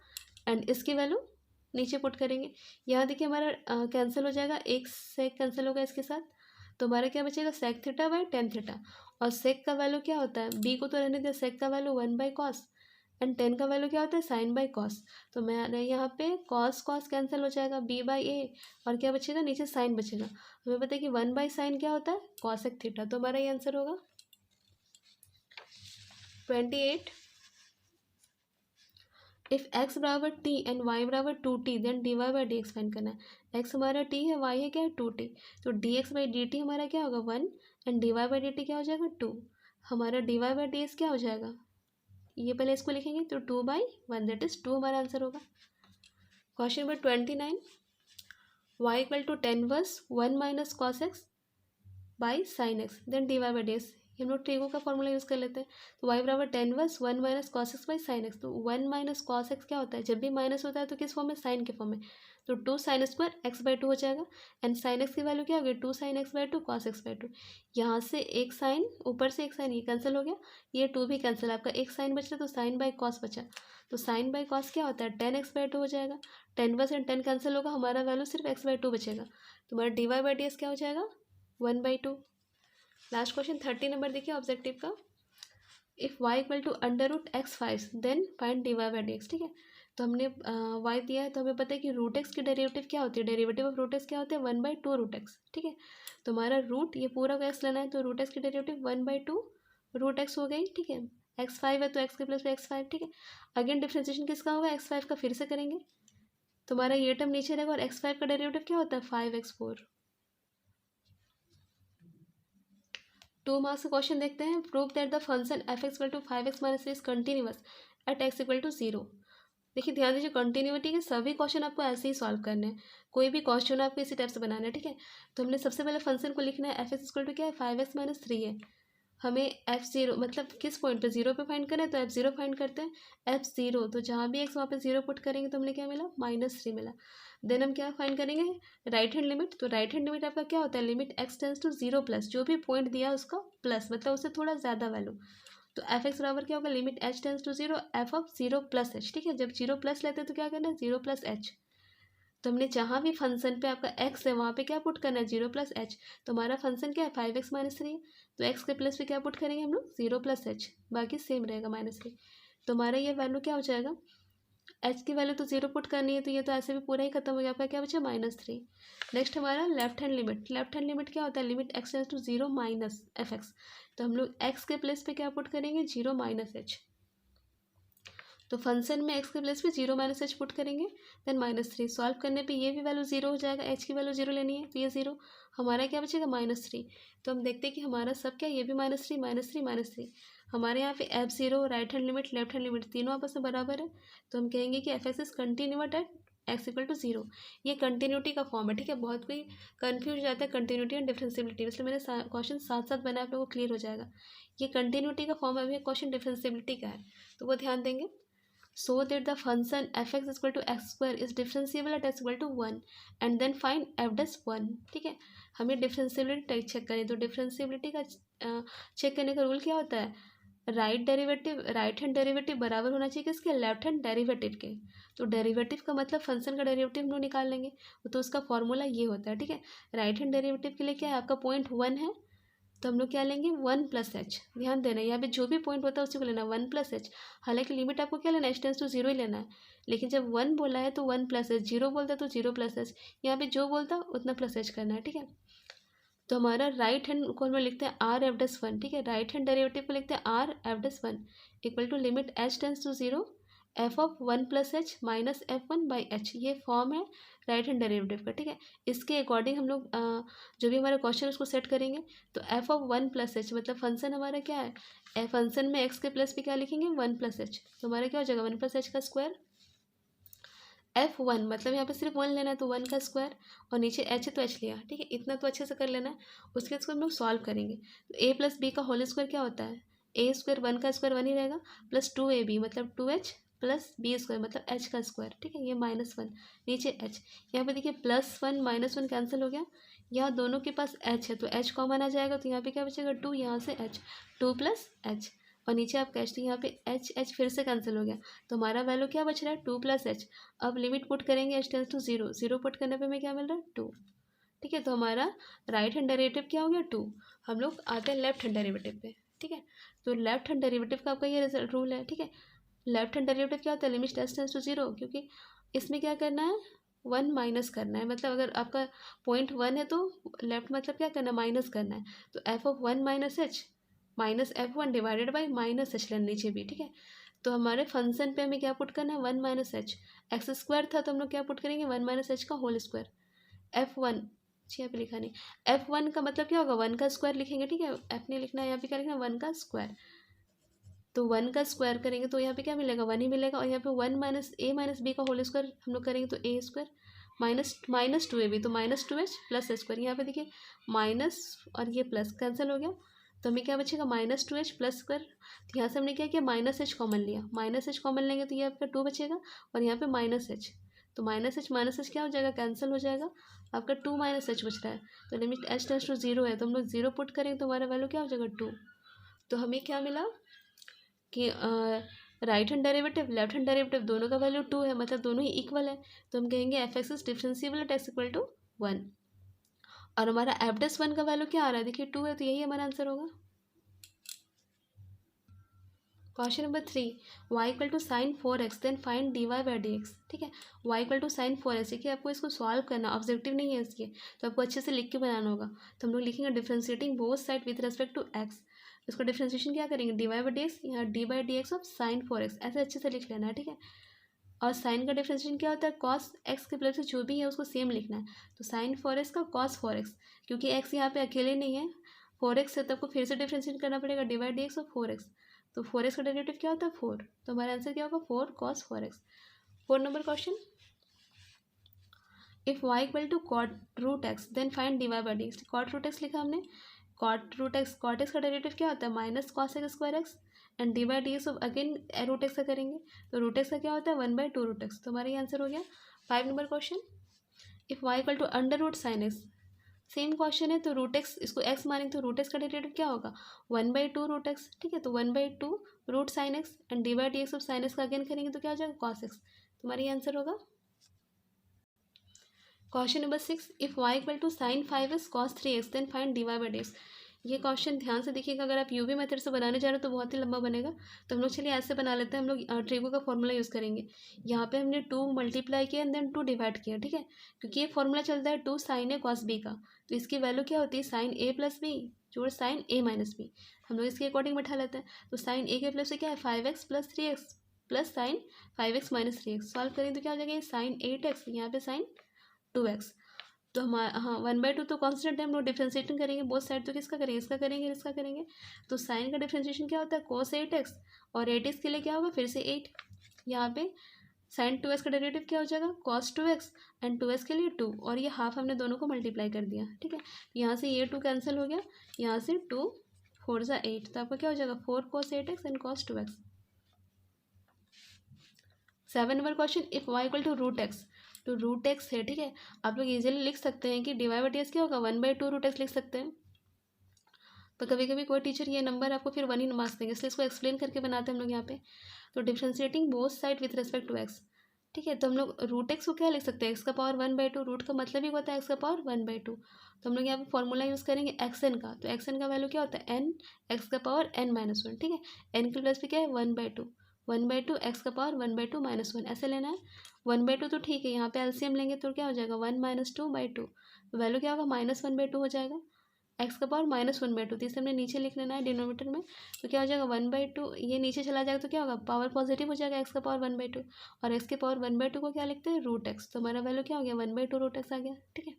एंड इसकी वैल्यू नीचे पुट करेंगे। यहाँ देखिए हमारा कैंसिल हो जाएगा, एक सेक कैंसिल होगा इसके साथ, तो हमारा क्या बचेगा sec theta by tan theta, और सेक का वैल्यू क्या होता है बी को तो रहने दिया, सेक का वैल्यू 1/cos एंड टेन का वैल्यू क्या होता है sin/cos, तो मैं यहाँ पे cos कैंसिल हो जाएगा b/a, और क्या बचेगा नीचे साइन बचेगा, हमें पता है कि 1/sin क्या होता है cosec थीटा, तो हमारा ये आंसर होगा। 28, इफ x बराबर t एंड y बराबर 2t देन dy/dx फाइंड करना है। x हमारा t है, y है क्या है 2t, तो dx/dt हमारा क्या होगा 1 एंड dy/dt क्या हो जाएगा 2, हमारा dy/dx क्या हो जाएगा, ये पहले इसको लिखेंगे तो 2/1 दैट इज 2 हमारा आंसर होगा। Question number 29, y equal to tan inverse 1 minus cos x by sin x then dy/dx, हम लोग ट्रिगो का फॉर्मूला यूज़ कर लेते हैं, तो y बराबर tan inverse 1 minus cos x by sine x, तो 1 माइनस कॉस एक्स क्या होता है, जब भी माइनस होता है तो किस फॉर्म में साइन के फॉर्म में, तो 2 साइन स्क्वायर x/2 हो जाएगा, एंड साइन एक्स की वैल्यू क्या होगी 2 साइन x/2 कॉस x/2, यहाँ से एक साइन ऊपर से एक साइन ये कैंसिल हो गया, ये 2 भी कैंसिल, आपका एक साइन बच रहा तो साइन बाई कॉस बचा, तो साइन बाई कॉस क्या होता है tan x/2 हो जाएगा, tan inverse and tan cancel होगा, हमारा वैल्यू सिर्फ x/2 बचेगा, तो हमारा dy/dx क्या हो जाएगा 1/2। लास्ट क्वेश्चन 30 नंबर देखिए ऑब्जेक्टिव का, if y equal to √x5 then find dy/dx। ठीक है, तो हमने y दिया है तो हमें पता है कि √x की डेरिवेटिव क्या होती है, डेरिवेटिव ऑफ √x क्या होते हैं 1/2 √x। ठीक है, तो हमारा रूट ये पूरा को x लेना है, तो √x की डेरिवेटिव 1/2 √x हो गई। ठीक है, x5 है तो x के प्लस में x5। ठीक है, अगेन डिफ्रेंसिएशन किसका होगा x5 का, फिर से करेंगे तो हमारा ये टर्म नीचे रहेगा, और x5 का डेरिवेटिव क्या होता है 5x4। 2 मार्क्स का क्वेश्चन देखते हैं, prove that the function f equal to 5x minus is continuous at x equal to 0। देखिए ध्यान दीजिए, कंटिन्यूटी के सभी क्वेश्चन आपको ऐसे ही सॉल्व करने हैं, कोई भी क्वेश्चन आपको इसी टाइप से बनाना है। ठीक है, तो हमने सबसे पहले फंक्शन को लिखना है, f इक्वल टू क्या है 5x माइनस 3 है, हमें f0 मतलब किस पॉइंट पे 0 पे फाइंड करना है, तो f0 फाइंड करते हैं, f0 तो जहाँ भी x वहाँ पे 0 पुट करेंगे तो हमने क्या मिला -3 मिला। देन हम क्या फाइंड करेंगे राइट हैंड लिमिट, तो राइट हैंड लिमिट आपका क्या होता है limit x tends to 0 plus, जो भी पॉइंट दिया उसका प्लस, मतलब उससे थोड़ा ज़्यादा वैल्यू, तो एफ एक्स बराबर क्या होगा limit h tends to 0 f of 0 plus h। ठीक है, जब 0 प्लस लेते हैं तो क्या करना है 0 प्लस h, तो हमने जहाँ भी फंक्शन पे आपका x है वहाँ पे क्या पुट करना है 0 प्लस h, तो हमारा फंक्शन क्या है 5x माइनस 3, तो x के प्लस पे क्या पुट करेंगे हम लोग 0 प्लस h, बाकी सेम रहेगा -3, तो हमारा ये वैल्यू क्या हो जाएगा, h की वैल्यू तो 0 पुट करनी है, तो ये तो ऐसे भी पूरा ही खत्म हो गया, आपका क्या बचा -3। नेक्स्ट हमारा left hand limit, left hand limit क्या होता है limit x tends to 0 minus f x, तो हम लोग x के प्लेस पे क्या पुट करेंगे 0 माइनस h, तो फंक्शन में x के प्लेस पे 0 माइनस h पुट करेंगे, देन -3 सॉल्व करने पे ये भी वैल्यू 0 हो जाएगा, h की वैल्यू 0 लेनी है तो ये 0, हमारा क्या बचेगा -3, तो हम देखते हैं कि हमारा सब क्या ये भी -3 हमारे यहाँ पे f0 right hand limit left hand limit तीनों आपस में बराबर है, तो हम कहेंगे कि f x is continuous at x equal to 0, ये कंटिन्यूटी का फॉर्म है। ठीक है, बहुत कोई कन्फ्यूज हो जाता है कंटिन्यूटी एंड डिफरेंशिएबिलिटी, इसलिए मैंने क्वेश्चन साथ साथ बना आप लोगों को क्लियर हो जाएगा, ये कंटिन्यूटी का फॉर्म है, अभी क्वेश्चन डिफरेंशिएबिलिटी का है, तो वो ध्यान देंगे। so that the function f(x) equal to x square is differentiable at x equal to 1 and then find f dash 1। ठीक है, हमें डिफरेंशिएबिलिटी चेक करें तो डिफरेंशिएबिलिटी का चेक करने का रूल क्या होता है, राइट हैंड डेरिवेटिव बराबर होना चाहिए किसके, लेफ्ट हैंड डेरिवेटिव के। तो डेरिवेटिव का मतलब फंक्शन का डेरिवेटिव हम लोग निकाल लेंगे, तो उसका फॉर्मूला ये होता है। ठीक है, राइट हैंड डेरिवेटिव के लिए क्या है, आपका पॉइंट 1 है तो हम लोग क्या लेंगे 1 प्लस एच। ध्यान देना यहाँ पे जो भी पॉइंट होता है उसी को लेना 1 प्लस एच। हालांकि लिमिट आपको क्या लेना है, एच टेंस टू 0 ही लेना है, लेकिन जब 1 बोला है तो 1 प्लस एच, 0 बोलता है तो 0 प्लस एच, यहाँ पे जो बोलता है उतना प्लस एच करना है। ठीक है, तो हमारा राइट हैंड को हम लिखते हैं आर एफ डस 1। ठीक है, राइट हैंड डेरिवेटिव को लिखते हैं R f dash 1 equal to limit h tends to 0 f of 1 plus h minus F1 by h. ये फॉर्म है राइट हैंड डेरिवेटिव का। ठीक है, इसके अकॉर्डिंग हम लोग जो भी हमारा क्वेश्चन है उसको सेट करेंगे। तो एफ ऑफ 1 प्लस एच मतलब फंक्शन हमारा क्या है, फंक्शन में एक्स के प्लस पे क्या लिखेंगे 1 प्लस एच, तो हमारा क्या हो जाएगा 1 प्लस एच का स्क्वायर। F1 मतलब यहाँ पे सिर्फ 1 लेना है तो 1 का स्क्वायर, और नीचे h है तो h लिया। ठीक है, इतना तो अच्छे से कर लेना है। उसके बाद हम लोग सॉल्व करेंगे तो a प्लस बी का होल स्क्वायर क्या होता है, a स्क्वायर 1 का स्क्वायर 1 ही रहेगा, प्लस 2ab मतलब 2h प्लस बी स्क्वायर मतलब h का स्क्वायर। ठीक है, ये -1 नीचे h, यहाँ पे देखिए +1 -1 कैंसिल हो गया, यहाँ दोनों के पास h है तो h कॉमन आ जाएगा, तो यहाँ पे क्या बचेगा 2, यहाँ से h 2 प्लस h, और नीचे आप कैच तो यहाँ पे h फिर से कैंसिल हो गया, तो हमारा वैल्यू क्या बच रहा है 2 प्लस एच। अब लिमिट पुट करेंगे h टेंस टू 0, 0 पुट करने पे हमें क्या मिल रहा है 2। ठीक है, तो हमारा राइट हैंड डेरिवेटिव क्या हो गया 2। हम लोग आते हैं लेफ्ट हैंड डेरिवेटिव पे। ठीक है, तो लेफ्ट हैंड डेरिवेटिव का आपका ये रिजल्ट रूल है। ठीक है, लेफ्ट हैंड डेरिवेटिव क्या होता है, लिमिट h टेंस टू 0, क्योंकि इसमें क्या करना है 1 माइनस करना है, मतलब अगर आपका पॉइंट 1 है तो लेफ्ट मतलब क्या करना है माइनस करना है, तो F of 1 minus H minus F1 divided by minus H लेना नीचे भी। ठीक है, तो हमारे फंक्शन पे हमें क्या पुट करना है 1 माइनस एच, एक्स स्क्वायर था तो हम लोग क्या पुट करेंगे 1 माइनस एच का होल स्क्वायर। F1 यहाँ पे लिखा नहीं, F1 का मतलब क्या होगा 1 का स्क्वायर लिखेंगे। ठीक है, F नहीं लिखना है, यहाँ पे क्या लिखना है 1 का स्क्वायर, तो 1 का स्क्वायर करेंगे तो यहाँ पे क्या मिलेगा 1 ही मिलेगा, और यहाँ पे 1 माइनस ए माइनस बी का होल स्क्वायर हम लोग करेंगे तो ए स्क्वायर माइनस 2ab तो -2h प्लस स्क्वायर। यहाँ पे देखिए माइनस और ये प्लस कैंसिल हो गया, तो हमें क्या बचेगा -2h प्लस स्क्वायर। तो यहाँ से हमने क्या किया -h कॉमन लिया, -h कॉमन लेंगे तो ये आपका 2 बचेगा, और यहाँ पे -h, तो -h क्या हो जाएगा कैंसिल हो जाएगा, आपका 2 -h बच रहा है। तो लिमिट h टेंस टू 0 है तो हम लोग 0 पुट करेंगे तो हमारा वैल्यू क्या हो जाएगा 2। तो हमें क्या मिला कि right hand derivative left hand derivative दोनों का वैल्यू 2 है, मतलब दोनों ही इक्वल है, तो हम कहेंगे f x is differentiable at x equal to 1। और हमारा एफ डैश 1 का वैल्यू क्या आ रहा है, देखिए 2 है, तो यही हमारा आंसर होगा। Question number 3, y equal to sine 4x then find dy by dx। ठीक है, y equal to sine 4x, देखिए आपको इसको सॉल्व करना, ऑब्जेक्टिव नहीं है इसके, तो आपको अच्छे से लिख के बनाना होगा। तो हम लोग लिखेंगे differentiating both side with respect to x, इसको डिफ्रेंशिएशन क्या करेंगे dy बाई dx, यहाँ d by dx of sine 4x, ऐसे अच्छे से लिख लेना है। ठीक है, और साइन का डिफ्रेंशिएशन क्या होता है कॉस एक्स के प्लस से जो भी है उसको सेम लिखना है, तो साइन 4x का कॉस 4x, क्योंकि x यहाँ पे अकेले नहीं है 4x है तो आपको फिर से डिफ्रेंशिएट करना पड़ेगा dy by dx of 4x, तो 4x का डेरिवेटिव क्या होता है 4, तो हमारा आंसर क्या होगा 4 cos 4x। 4 number question, if y equal to cot root x then find dy by dx। Cot root x लिखा हमने, कॉट रूट एक्स का डेरिवेटिव क्या होता है minus cos x square x, and d by d x again root x का करेंगे, तो रूट एक्स का क्या होता है 1/2 रूट एक्स, तो हमारा ये आंसर हो गया। 5 number question, if y equal to under root sine x, same question है, तो रूट एक्स इसको एक्स मानेंगे तो रूट एक्स का डेरिवेटिव क्या होगा 1/2 रूट एक्स। ठीक है, तो 1/2 root sine x and d by d x of sine x का अगेन करेंगे तो क्या हो जाएगा कॉस एक्स, तुम्हारा ये आंसर होगा। Question number 6, if y equal to sine 5x cos 3x then find dy by dx। ये क्वेश्चन ध्यान से देखिएगा, अगर आप यूवी मेथड से बनाने जा रहे हो तो बहुत ही लंबा बनेगा, तो हम लोग चलिए ऐसे बना लेते हैं। हम लोग ट्रिगो का फॉर्मूला यूज़ करेंगे, यहाँ पे हमने 2 मल्टीप्लाई किया एंड देन 2 डिवाइड किया। ठीक है, क्योंकि ये फॉर्मूला चलता है 2 साइन ए कॉस बी का, तो इसकी वैल्यू क्या होती है साइन ए प्लस बी जोड़ साइन ए माइनस बी, हम लोग इसके अकॉर्डिंग बैठा लेते हैं। तो साइन ए के प्लस से क्या है 5x plus 3x plus sign 5x minus 3x, solve करेंगे तो क्या हो जाएगा ये साइन 8x, यहाँ पे साइन 2x, तो हमारा हाँ 1/2 तो कांस्टेंट है, हम लोग डिफ्रेंशिएशन करेंगे बोथ साइड, तो किसका करेंगे इसका करेंगे इसका करेंगे, तो साइन का डिफ्रेंशिएशन क्या होता है cos 8x, और 8x के लिए क्या होगा फिर से 8, यहाँ पे साइन 2x का डेरिवेटिव क्या हो जाएगा cos 2x एंड 2x के लिए 2, और ये हाफ हमने दोनों को मल्टीप्लाई कर दिया। ठीक है, यहाँ से ये 2 कैंसिल हो गया, यहाँ से 2 4 × 8, तो आपका क्या हो जाएगा 4 cos 8x and cos 2x। 7 number question, if y equal to root x, तो रूट एक्स है, ठीक है, आप लोग इजीली लिख सकते हैं कि dy बाई डी एक्स क्या होगा, 1/2 रूट एक्स लिख सकते हैं। तो कभी कभी कोई टीचर ये नंबर आपको फिर 1 ही मार्क्स देंगे, इसलिए इसको एक्सप्लेन करके बनाते हैं हम लोग यहाँ पे। तो differentiating both side with respect to x, ठीक है, तो हम लोग रूट एक्स को क्या लिख सकते हैं, एक्स का पावर 1/2, रूट का मतलब ही होता है एक्स का पावर 1/2। तो हम लोग यहाँ पे फॉर्मूला यूज़ करेंगे एक्स एन का, तो एक्स एन का वैल्यू क्या होता है, एन, एक्स का पावर n-1, ठीक है, एन के प्लस पे क्या है 1/2, 1/2 एक्स का पावर 1/2 -1, ऐसे लेना है। 1/2 तो ठीक है, यहाँ पे एलसीएम लेंगे तो क्या हो जाएगा 1 - 2/2, तो वैल्यू क्या होगा -1/2 हो जाएगा, एक्स का पावर -1/2, तो इसे हमने नीचे लिख लेना है डिनोमीटर में, तो क्या हो जाएगा 1/2, ये नीचे चला जाएगा तो क्या होगा, पावर पॉजिटिव हो जाएगा एक्स का पावर 1/2, और एक्स के पावर 1/2 को क्या लिखते हैं, रूट एक्स, तो हमारा वैल्यू क्या हो गया 1/2 रूट एक्स आ गया, ठीक है।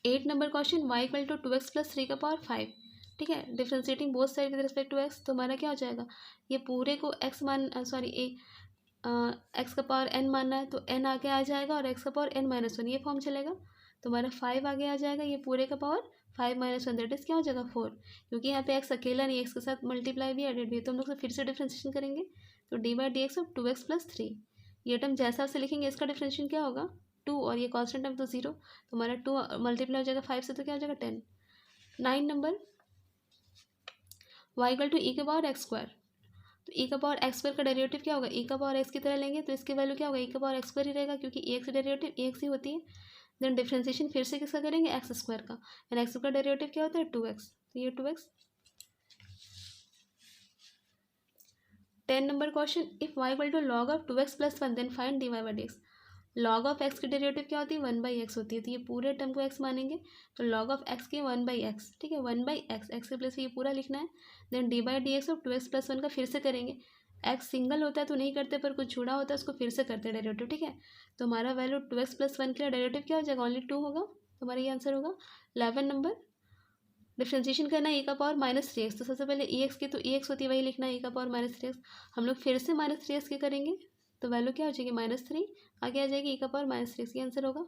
8 number question, y equal to 2x plus 3 का पावर 5, ठीक है, differentiating both side with respect to x, तो हमारा क्या हो जाएगा, ये पूरे को x मान एक्स का पावर n मानना है, तो n आगे आ जाएगा और x का पावर n-1, ये फॉर्म चलेगा, तो हमारा 5 आगे आ जाएगा, ये पूरे का पावर 5 - 1, दैट इज क्या हो जाएगा 4, क्योंकि यहाँ पे x अकेला नहीं, x के साथ मल्टीप्लाई भी एडेड भी है, तो हम लोग फिर से डिफ्रेंशिएशन करेंगे, तो D by d x of 2x plus 3, ये टर्म जैसा से लिखेंगे इसका डिफ्रेंशिएशन क्या होगा 2, और ये कॉन्स्टेंट टर्म तो 0, तो हमारा 2 मल्टीप्लाई हो जाएगा 5 से, तो क्या हो जाएगा 10। 9 नंबर, y इक्वल टू ई के पावर एक्स स्क्वायर, तो ई का पावर एक्स स्क्वायर का डेरिवेटिव क्या होगा, ई का पावर एक्स की तरह लेंगे तो इसकी वैल्यू क्या होगा, ई का पावर एक्स स्क्वायर ही रहेगा, क्योंकि e x derivative e x ही होती है। देन डिफ्रेंशिएशन फिर से किसका करेंगे, एक्स स्क्वायर का, एंड एक्स का डेरिवेटिव क्या होता है 2x, तो ये 2x। 10 number question, if y equal to log of 2x plus 1 then find dy by d x, log of x की डेरिवेटिव क्या होती है 1/x होती है, तो ये पूरे टर्म को x मानेंगे, तो लॉग ऑफ x की 1/x, ठीक है, 1/x, एक्स के प्लेस ये पूरा लिखना है। Then d by d x of 2x plus 1 का फिर से करेंगे, एक्स सिंगल होता है तो नहीं करते, पर कुछ जुड़ा होता है उसको फिर से करते हैं डेरिवेटिव, ठीक है, तो हमारा वैल्यू 2x प्लस 1 के लिए डेरिवेटिव क्या हो जाएगा, ओनली 2 होगा, तो हमारा ये आंसर होगा। 11 नंबर, डिफ्रेंशिएशन करना है e का पावर -3x, तो सबसे पहले ex की तो ex होती है वही लिखना है, e का पावर -3x, हम लोग फिर से -3x की करेंगे, तो वैल्यू क्या हो जाएगी -3, आगे आ जाएगी e का पावर -3x, ये आंसर होगा।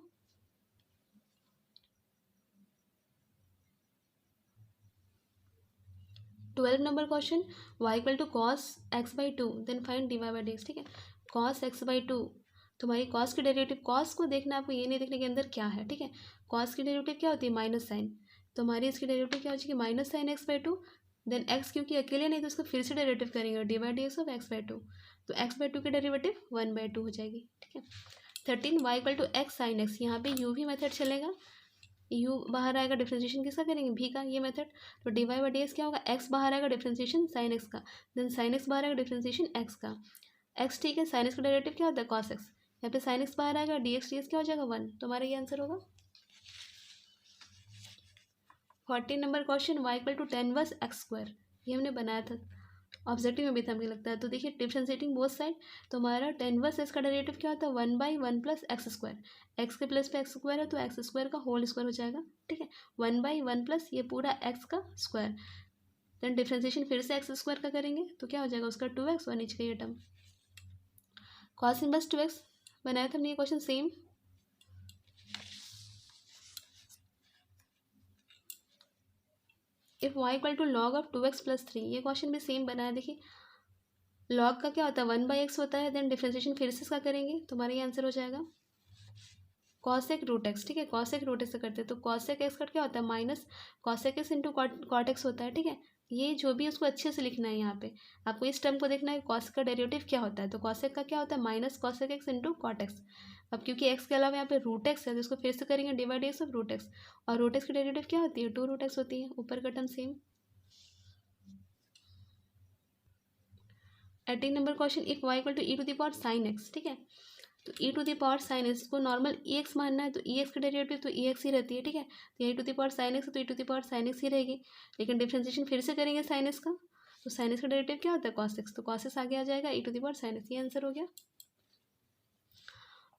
Twelve number question, y equal to cos x by 2 then find d y by d x, ठीक है, कॉस एक्स बाई 2, तो हमारी कॉस की डेरिवेटिव, कॉस को देखना है आपको, ये नहीं देखने के अंदर क्या है, ठीक है, कॉस की डेरिवेटिव क्या होती है माइनस साइन, तो हमारी इसकी डेरिवेटिव क्या हो जाएगी minus sine x by 2, then x क्योंकि अकेले नहीं तो उसको फिर से डेरिवेटिव करेंगे d by d x of x by 2, तो एक्स बाई 2 की डेरिवेटिव 1/2 हो जाएगी, ठीक है। 13 y equal to x sine x, यहाँ पे u भी मेथड चलेगा, u बाहर आएगा, डिफ्रेंशिएशन किसका करेंगे भी का, ये मेथड, तो d y by d x क्या होगा, x बाहर आएगा डिफ्रेंशिएशन साइन एक्स का, देन साइन एक्स बाहर आएगा डिफ्रेंशिएशन x का, x ठीक है, साइन एक्स का डेरिवेटिव क्या होता है कॉस एक्स, यहाँ पे साइन एक्स बाहर आएगा, डी एक्स क्या हो जाएगा 1, तो हमारा ये आंसर होगा। 14 number question, y equal to 10 verse x square, ये हमने बनाया था ऑब्जेक्टिव में भी था मुझे लगता है, तो देखिए डिफ्रेंशिएटिंग बोथ साइड, तो हमारा 10 वर्स एक्स का डेरिवेटिव क्या होता है 1/1 प्लस एक्स स्क्वायर, एक्स के प्लस पे एक्स स्क्वायर है तो एक्स स्क्वायर का होल स्क्वायर हो जाएगा, ठीक है, 1/1 प्लस ये पूरा एक्स का स्क्वायर, देन डिफ्रेंशिएशन फिर से एक्स स्क्वायर का करेंगे तो क्या हो जाएगा उसका 2x और नीचे का ये टर्म, कॉस इनवर्स 2x बनाया था हमने ये question same. If y equal to log of 2x plus 3, ये क्वेश्चन भी सेम बनाया, देखिए लॉग का क्या होता है 1/x होता है, देन डिफ्रेंशिएशन फिर से इसका करेंगे तो हमारा ये आंसर हो जाएगा कॉसेक रूट एक्स, ठीक है, कॉसेक रूट एक्स से करते हैं, तो कॉसेक एक्स का क्या होता है minus cosec x into cot x होता है, ठीक है, ये जो भी उसको अच्छे से लिखना है, यहाँ पे आपको इस टर्म को देखना है कॉस का डेरिवेटिव क्या होता है, तो कॉसेक का क्या होता है minus cosec x into cot x, अब क्योंकि एक्स के अलावा यहाँ पे रूट एक्स है तो इसको फिर से करेंगे divide x of root x, और रूट एक्स की डेरिवेटिव क्या होती है 2 रूट एक्स होती है, ऊपर का term same. 18 number question, if y equal to e to the power sine x, ठीक है, तो e to the power sine x को नॉर्मल ई एक्स मानना है, तो ई एक्स की डेरिवेटिव तो ई एक्स ही रहती है, ठीक है, तो e to the power sine x तो e to the power sine x ही रहेगी, लेकिन डिफ्रेंशिएशन फिर से करेंगे साइन एक्स का, तो साइन एक्स का डेरिवेटिव क्या होता है कॉस एक्स, तो कॉस एक्स आगे आ जाएगा e to the power sine x, ये आंसर हो गया।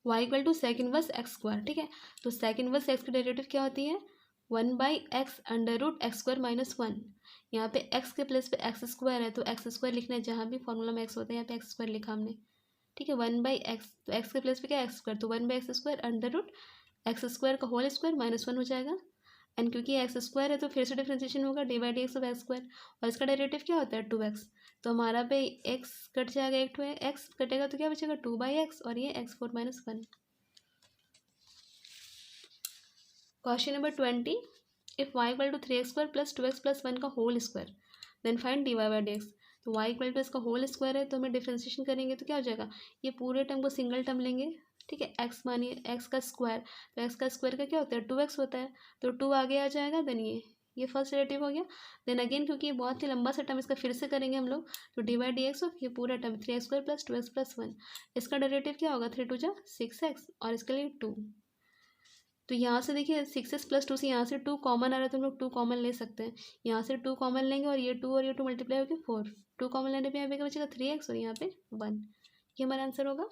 y equal to sec inverse x square, ठीक है, तो सेक इनवर्स एक्स की डेरिवेटिव क्या होती है 1/x under root x square minus 1, यहाँ पे x के प्लेस पे एक्स स्क्वायर है तो एक्स स्क्वायर लिखना है, जहाँ भी फॉर्मूला में x होता है यहाँ पे एक्स स्क्वायर लिखा हमने, ठीक है, 1/x, तो x के प्लेस पे क्या है एक्स स्क्वायर, तो 1/x square under root x square का होल स्क्वायर -1 हो जाएगा, एंड क्योंकि एक्स स्क्वायर है तो फिर से डिफ्रेंशिएशन होगा D by d x of x square, और इसका डेरिवेटिव क्या होता है 2x। तो हमारा पे एक्स कट जाएगा, एक एक्स कटेगा तो क्या बचेगा 2/x, और ये x4-1। Question number 20, if y equal to 3x² plus 2x plus 1 का whole square then find d y by d x. तो y इक्वल टू इसका होल स्क्वायर है तो हमें डिफ्रेंशिएशन करेंगे तो क्या हो जाएगा, ये पूरे टर्म को सिंगल टर्म लेंगे, ठीक है। x मानिए x का स्क्वायर, तो x का स्क्वायर का क्या होता है 2x होता है, तो 2 आगे आ जाएगा, देन ये फर्स्ट डेरिवेटिव हो गया। देन अगेन क्योंकि ये बहुत ही लंबा सा टर्म, इसका फिर से करेंगे हम लोग, तो D by d x of ये पूरा term 3x² plus 2x plus 1, इसका डेरिवेटिव क्या होगा 3 2 6x, और इसके लिए 2। तो यहाँ से देखिए 6x प्लस 2 से यहाँ से 2 कॉमन आ रहा है तो हम लोग 2 कॉमन ले सकते हैं, यहाँ से 2 कॉमन लेंगे और ये 2 मल्टीप्लाई होकर 4, 2 कॉमन लेने पे यहाँ पे क्या बचेगा 3x और यहाँ पे 1, ये हमारा आंसर होगा।